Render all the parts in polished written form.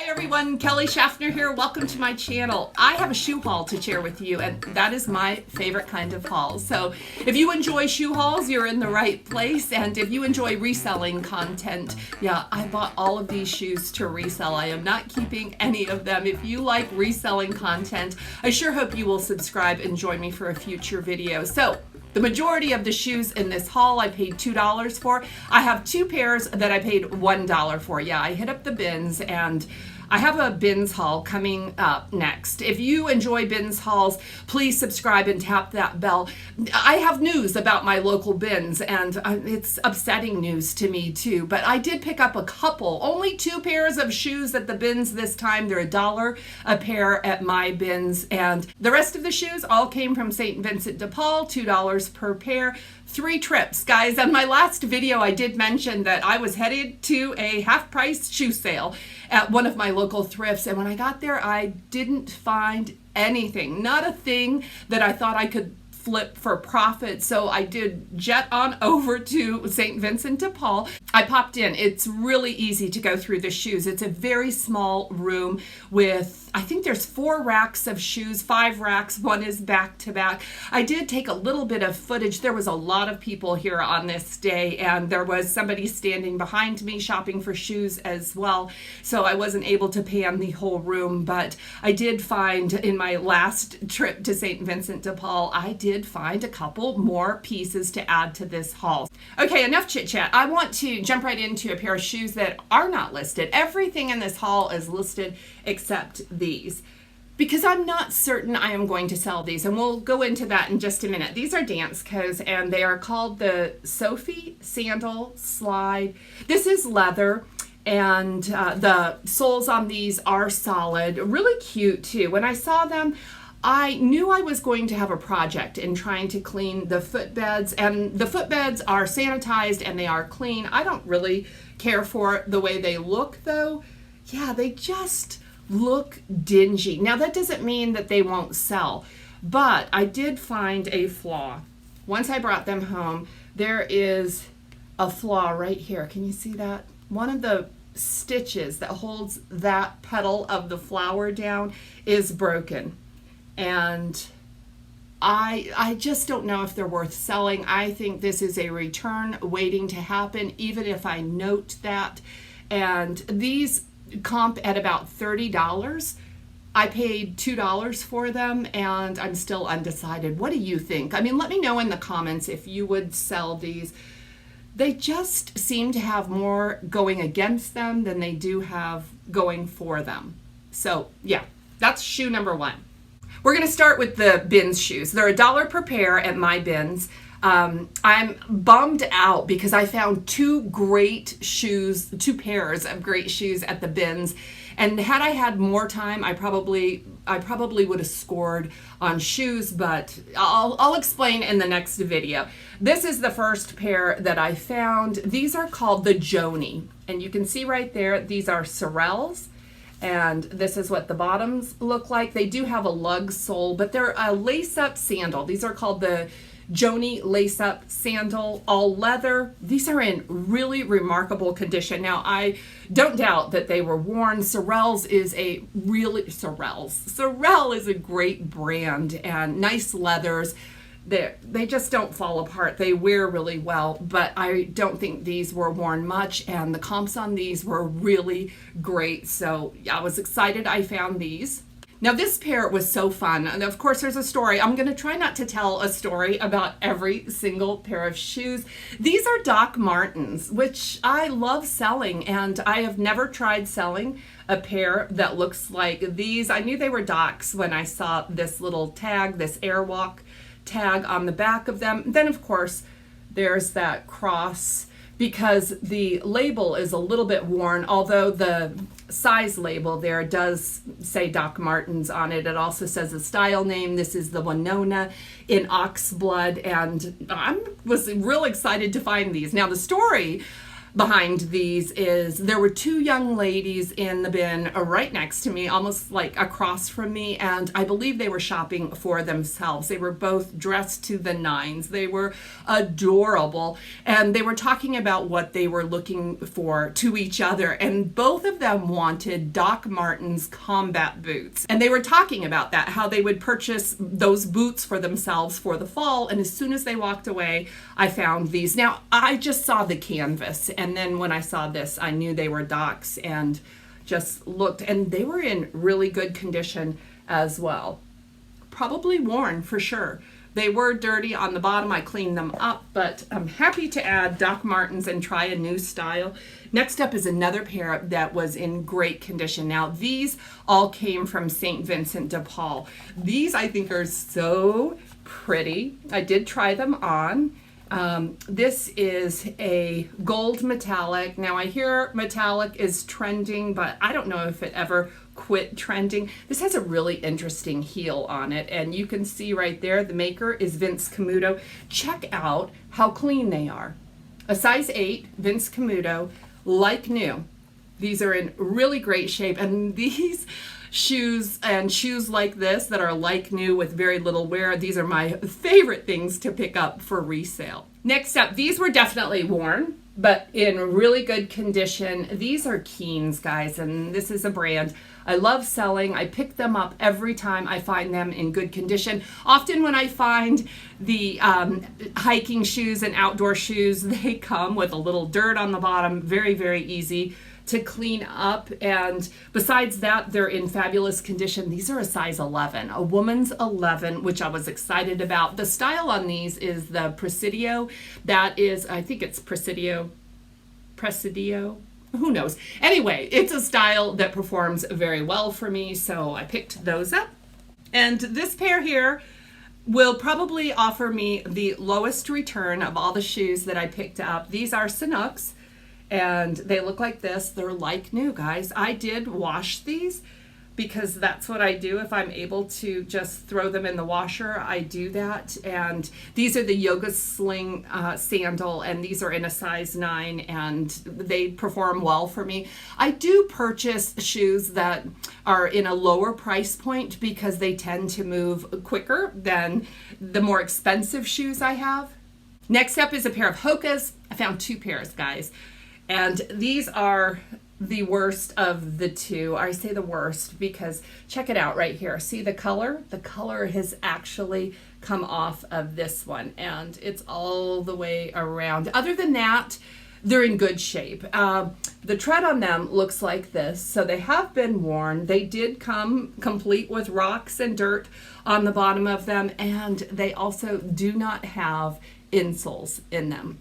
Hi everyone, Kelly Shaffner here. Welcome to my channel. I have a shoe haul to share with you, and that is my favorite kind of haul. So if you enjoy shoe hauls, you're in the right place. And if you enjoy reselling content, yeah, I bought all of these shoes to resell. I am not keeping any of them. If you like reselling content, I sure hope you will subscribe and join me for a future video. So the majority of the shoes in this haul I paid $2 for. I have two pairs that I paid $1 for. Yeah, I hit up the bins, and I have a bins haul coming up next. If you enjoy bins hauls, please subscribe and tap that bell. I have news about my local bins, and it's upsetting news to me too, but I did pick up a couple, only two pairs of shoes at the bins this time. They're $1 a pair at my bins, and the rest of the shoes all came from St. Vincent De Paul, $2 per pair. 3 trips, guys. On my last video, I did mention that I was headed to a half-price shoe sale at one of my local thrifts, and when I got there, I didn't find anything, not a thing that I thought I could flip for profit. So I did jet on over to St. Vincent de Paul. I popped in. It's really easy to go through the shoes. It's a very small room with, I think there's 4 racks of shoes, 5 racks. One is back to back. I did take a little bit of footage. There was a lot of people here on this day, and there was somebody standing behind me shopping for shoes as well. So I wasn't able to pan the whole room, but I did find in my last trip to St. Vincent de Paul, I did find a couple more pieces to add to this haul. Okay, enough chit chat. I want to jump right into a pair of shoes that are not listed. Everything in this haul is listed except these, because I'm not certain I am going to sell these, and we'll go into that in just a minute. These are Dansko's, and they are called the Sophie Sandal Slide. This is leather, and the soles on these are solid, really cute too. When I saw them, I knew I was going to have a project in trying to clean the footbeds, and the footbeds are sanitized and they are clean. I don't really care for the way they look though. Yeah, they just look dingy. Now that doesn't mean that they won't sell, but I did find a flaw. Once I brought them home, there is a flaw right here. Can you see that? One of the stitches that holds that petal of the flower down is broken. And I just don't know if they're worth selling. I think this is a return waiting to happen, even if I note that. And these comp at about $30. I paid $2 for them, and I'm still undecided. What do you think? I mean, let me know in the comments if you would sell these. They just seem to have more going against them than they do have going for them. So yeah, that's shoe number 1. We're going to start with the bins shoes. They're $1 per pair at my bins. I'm bummed out because I found 2 great shoes, 2 pairs of great shoes at the bins. And had I had more time, I probably would have scored on shoes, but I'll explain in the next video. This is the first pair that I found. These are called the Joanie, and you can see right there, these are Sorels. And this is what the bottoms look like. They do have a lug sole, but they're a lace-up sandal. These are called the Joanie lace-up sandal, all leather. These are in really remarkable condition. Now, I don't doubt that they were worn. Sorel is a great brand, and nice leathers. They just don't fall apart. They wear really well, but I don't think these were worn much, and the comps on these were really great. So yeah, I was excited I found these. Now this pair was so fun, and of course there's a story. I'm going to try not to tell a story about every single pair of shoes. These are Doc Martens, which I love selling, and I have never tried selling a pair that looks like these. I knew they were Docs when I saw this little tag, this Airwalk tag on the back of them. Then of course there's that cross, because the label is a little bit worn, although the size label there does say Doc Martens on it. It also says a style name. This is the Winona in oxblood, and I was real excited to find these. Now the story behind these is there were two young ladies in the bin right next to me, almost like across from me, and I believe they were shopping for themselves. They were both dressed to the nines. They were adorable, and they were talking about what they were looking for to each other, and both of them wanted Doc Martens combat boots. And they were talking about that, how they would purchase those boots for themselves for the fall, and as soon as they walked away, I found these. Now, I just saw the canvas, and then when I saw this, I knew they were Docs and just looked, and they were in really good condition as well. Probably worn for sure. They were dirty on the bottom. I cleaned them up, but I'm happy to add Doc Martens and try a new style. Next up is another pair that was in great condition. Now, these all came from St. Vincent De Paul. These I think are so pretty. I did try them on. This is a gold metallic. Now I hear metallic is trending, but I don't know if it ever quit trending. This has a really interesting heel on it, and you can see right there the maker is Vince Camuto. Check out how clean they are. A size 8, Vince Camuto, like new. These are in really great shape, and these shoes and shoes like this that are like new with very little wear, these are my favorite things to pick up for resale. Next up, these were definitely worn, but in really good condition. These are Keens, guys, and this is a brand I love selling. I pick them up every time I find them in good condition. Often when I find the hiking shoes and outdoor shoes, they come with a little dirt on the bottom, very, very easy to clean up, and besides that, they're in fabulous condition. These are a size 11, a woman's 11, which I was excited about. The style on these is the Presidio. That is, I think it's Presidio, who knows? Anyway, it's a style that performs very well for me, so I picked those up. And this pair here will probably offer me the lowest return of all the shoes that I picked up. These are Sinooks, and they look like this. They're like new, guys. I did wash these because that's what I do. If I'm able to just throw them in the washer, I do that. And these are the Yoga Sling sandal, and these are in a size 9, and they perform well for me. I do purchase shoes that are in a lower price point because they tend to move quicker than the more expensive shoes I have. Next up is a pair of hocus. I found 2 pairs, guys. And these are the worst of the two. I say the worst because check it out right here. See the color? The color has actually come off of this one, and it's all the way around. Other than that, they're in good shape. The tread on them looks like this, so they have been worn. They did come complete with rocks and dirt on the bottom of them, and they also do not have insoles in them.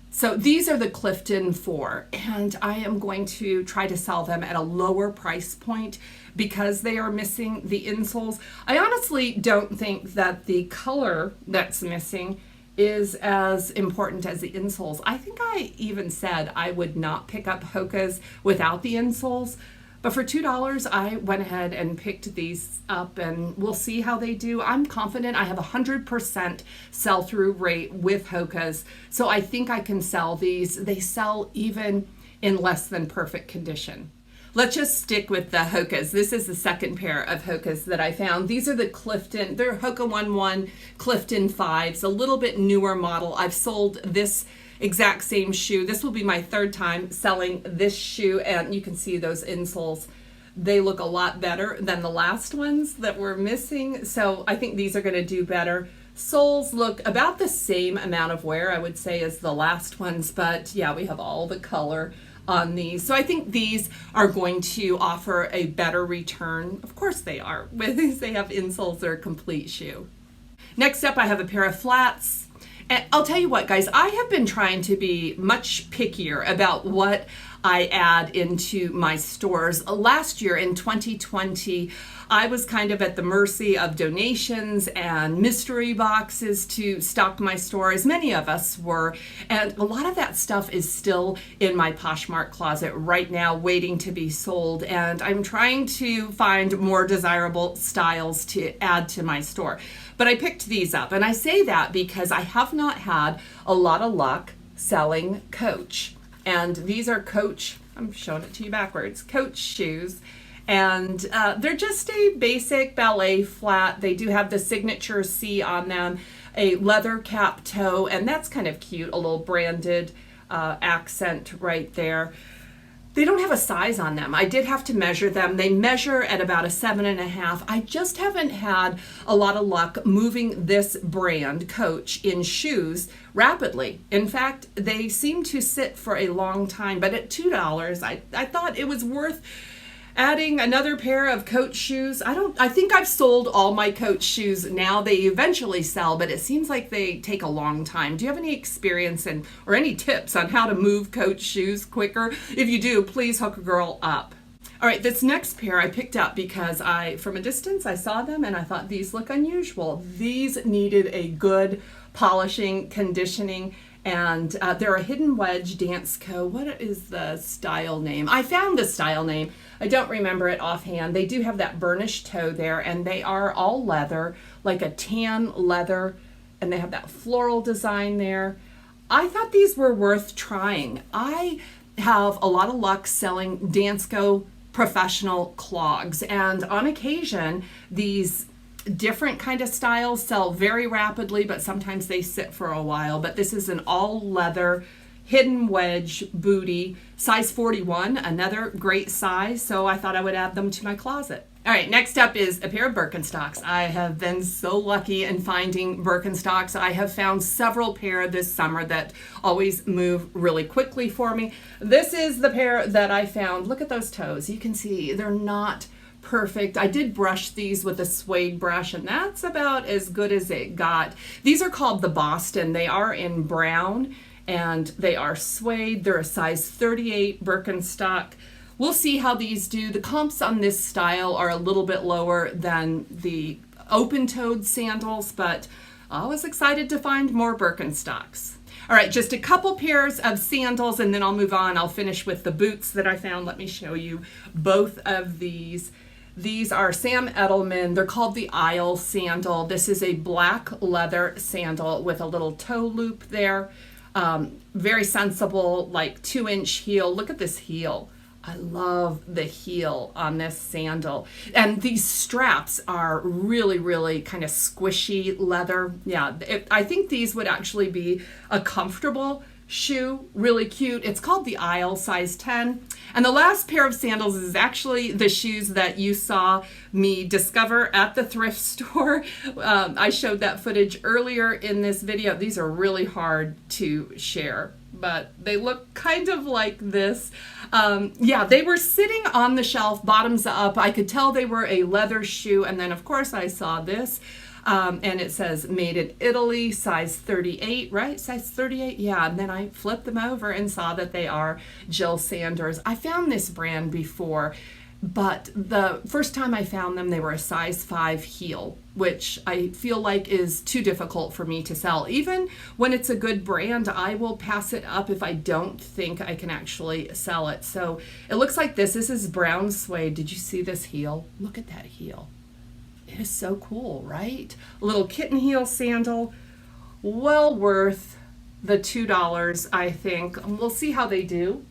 So these are the Clifton 4, and I am going to try to sell them at a lower price point because they are missing the insoles. I honestly don't think that the color that's missing is as important as the insoles. I think I even said I would not pick up hocus without the insoles. But for $2, I went ahead and picked these up, and we'll see how they do. I'm confident I have 100% sell-through rate with hocus, so I think I can sell these. They sell even in less than perfect condition. Let's just stick with the hocus. This is the second pair of hocus that I found. These are the Clifton, they're Hoka 11 Clifton 5s, a little bit newer model. I've sold this exact same shoe. This will be my 3rd time selling this shoe, and you can see those insoles. They look a lot better than the last ones that were missing, so I think these are going to do better. Soles look about the same amount of wear, I would say, as the last ones, but yeah, we have all the color on these. So I think these are going to offer a better return. Of course they are. With these, they have insoles, they're a complete shoe. Next up, I have a pair of flats. And I'll tell you what, guys, I have been trying to be much pickier about what I add into my stores. Last year in 2020, I was kind of at the mercy of donations and mystery boxes to stock my store, as many of us were. And a lot of that stuff is still in my Poshmark closet right now, waiting to be sold. And I'm trying to find more desirable styles to add to my store. But I picked these up, and I say that because I have not had a lot of luck selling Coach. And these are Coach, I'm showing it to you backwards, Coach shoes. And they're just a basic ballet flat. They do have the signature C on them, a leather cap toe, and that's kind of cute, a little branded accent right there. They don't have a size on them. I did have to measure them. They measure at about a 7.5. I just haven't had a lot of luck moving this brand, Coach, in shoes rapidly. In fact, they seem to sit for a long time, but at $2, I thought it was worth adding another pair of Coach shoes. I think I've sold all my Coach shoes now. They eventually sell, but it seems like they take a long time. Do you have any experience or any tips on how to move Coach shoes quicker? If you do, please hook a girl up. All right, this next pair I picked up because from a distance, I saw them and I thought these look unusual. These needed a good polishing, conditioning, and they're a hidden wedge Dansko. What is the style name? I found the style name. I don't remember it offhand. They do have that burnished toe there, and they are all leather, like a tan leather, and they have that floral design there. I thought these were worth trying. I have a lot of luck selling Dansko professional clogs, and on occasion, these different kind of styles sell very rapidly, but sometimes they sit for a while. But this is an all leather hidden wedge booty, size 41, another great size, so I thought I would add them to my closet. All right, next up is a pair of Birkenstocks. I have been so lucky in finding Birkenstocks. I have found several pair this summer that always move really quickly for me. This is the pair that I found. Look at those toes. You can see they're not perfect. I did brush these with a suede brush, and that's about as good as it got. These are called the Boston. They are in brown, and they are suede. They're a size 38 Birkenstock. We'll see how these do. The comps on this style are a little bit lower than the open-toed sandals, but I was excited to find more Birkenstocks. All right, just a couple pairs of sandals, and then I'll move on. I'll finish with the boots that I found. Let me show you both of these. These are Sam Edelman. They're called the Isle sandal. This is a black leather sandal with a little toe loop there. Very sensible, like 2-inch heel. Look at this heel. I love the heel on this sandal. And these straps are really, really kind of squishy leather. Yeah, I think these would actually be a comfortable shoe, really cute. It's called the Isle, size 10. And the last pair of sandals is actually the shoes that you saw me discover at the thrift store. I showed that footage earlier in this video. These are really hard to share, but they look kind of like this. Yeah, they were sitting on the shelf, bottoms up. I could tell they were a leather shoe. And then, of course, I saw this. And it says made in Italy, size 38, right? Size 38, yeah. And then I flipped them over and saw that they are Jill Sanders. I found this brand before, but the first time I found them, they were a size 5 heel, which I feel like is too difficult for me to sell. Even when it's a good brand, I will pass it up if I don't think I can actually sell it. So it looks like this. This is brown suede. Did you see this heel? Look at that heel. It is so cool, right? A little kitten heel sandal, well worth the $2, I think. We'll see how they do.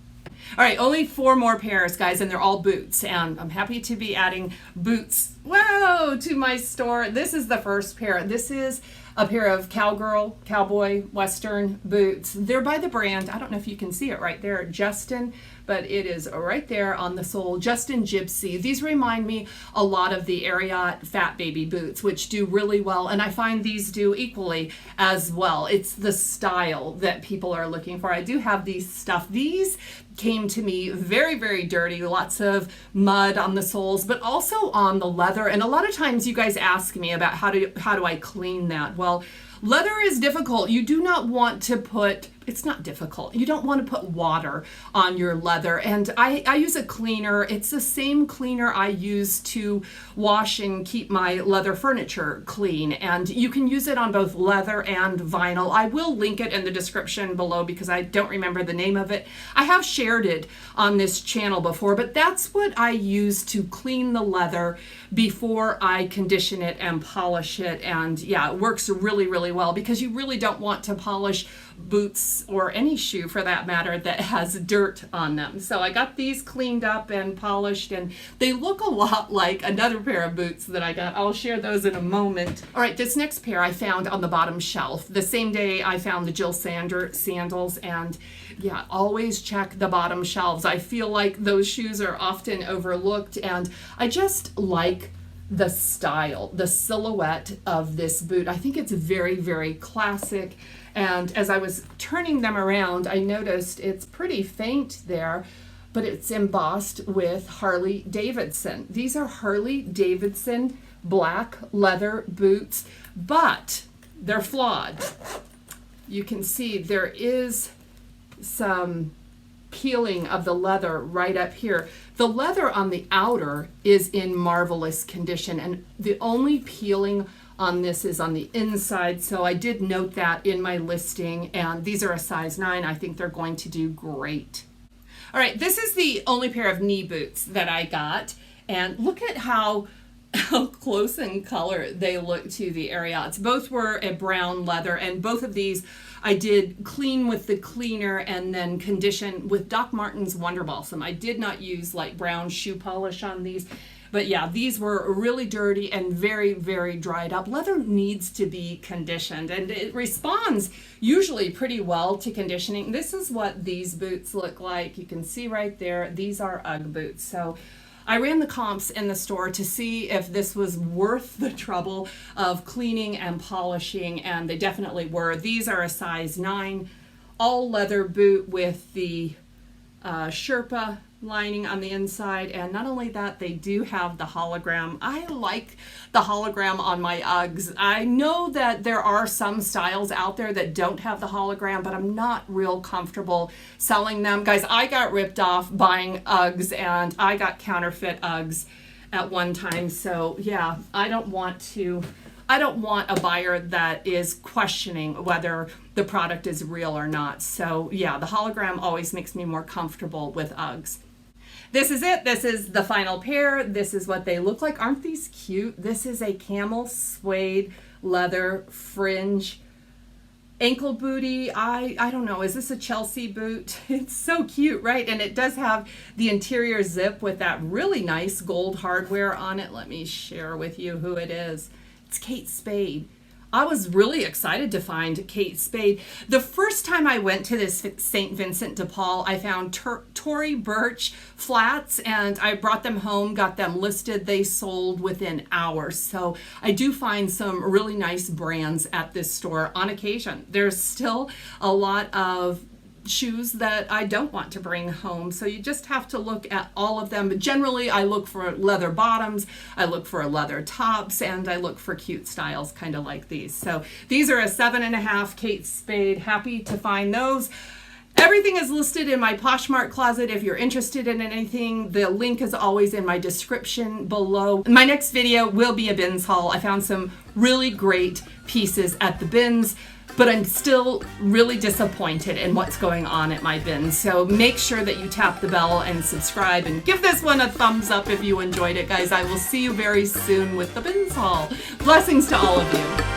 All right, only 4 more pairs, guys, and they're all boots. And I'm happy to be adding boots, whoa, to my store. This is the first pair. This is a pair of cowboy, western boots. They're by the brand, I don't know if you can see it right there, Justin, but it is right there on the sole, Justin Gypsy. These remind me a lot of the Ariat Fat Baby boots, which do really well, and I find these do equally as well. It's the style that people are looking for. I do have these stuff. These came to me very, very dirty, lots of mud on the soles, but also on the leather. And a lot of times you guys ask me about how do I clean that? Well, leather is difficult. You do not want to put, it's not difficult. You don't want to put water on your leather. And I use a cleaner. It's the same cleaner I use to wash and keep my leather furniture clean. And you can use it on both leather and vinyl. I will link it in the description below because I don't remember the name of it. I have shared it on this channel before, but that's what I use to clean the leather before I condition it and polish it. And yeah, it works really, really well because you really don't want to polish boots or any shoe for that matter that has dirt on them. So I got these cleaned up and polished, and they look a lot like another pair of boots that I got. I'll share those in a moment. All right, this next pair I found on the bottom shelf. The same day I found the Jill Sander sandals, and yeah, always check the bottom shelves. I feel like those shoes are often overlooked, and I just like the style, the silhouette of this boot. I think it's very, very classic. And as I was turning them around, I noticed it's pretty faint there, but it's embossed with Harley Davidson. These are Harley Davidson black leather boots, but they're flawed. You can see there is some peeling of the leather right up here. The leather on the outer is in marvelous condition, and the only peeling on this is on the inside, so I did note that in my listing, and these are a size 9. I think they're going to do great. All right, this is the only pair of knee boots that I got, and look at how close in color they look to the Ariats. Both were a brown leather, and both of these I did clean with the cleaner and then condition with Doc Martens Wonder Balsam. I did not use like brown shoe polish on these. But yeah, these were really dirty and very, very dried up. Leather needs to be conditioned, and it responds usually pretty well to conditioning. This is what these boots look like. You can see right there, these are UGG boots. So I ran the comps in the store to see if this was worth the trouble of cleaning and polishing, and they definitely were. These are a size 9, all leather boot with the Sherpa lining on the inside, and not only that, they do have the hologram. I like the hologram on my Uggs. I know that there are some styles out there that don't have the hologram, but I'm not real comfortable selling them. Guys, I got ripped off buying Uggs, and I got counterfeit Uggs at one time. So yeah, I don't want a buyer that is questioning whether the product is real or not. So yeah, the hologram always makes me more comfortable with Uggs. This is it. This is the final pair. This is what they look like. Aren't these cute? This is a camel suede leather fringe ankle booty. I don't know. Is this a Chelsea boot? It's so cute, right? And it does have the interior zip with that really nice gold hardware on it. Let me share with you who it is. It's Kate Spade. I was really excited to find Kate Spade. The first time I went to this St. Vincent De Paul, I found Tory Burch flats, and I brought them home, got them listed. They sold within hours. So I do find some really nice brands at this store on occasion. There's still a lot of shoes that I don't want to bring home, so you just have to look at all of them. But generally I look for leather bottoms, I look for leather tops, and I look for cute styles kind of like these. So these are a 7.5 Kate Spade. Happy to find those. Everything is listed in my Poshmark Closet. If you're interested in anything, the link is always in my description below. My next video will be a bins haul. I found some really great pieces at the bins, but I'm still really disappointed in what's going on at my bins. So make sure that you tap the bell and subscribe, and give this one a thumbs up if you enjoyed it, guys. I will see you very soon with the bins haul. Blessings to all of you.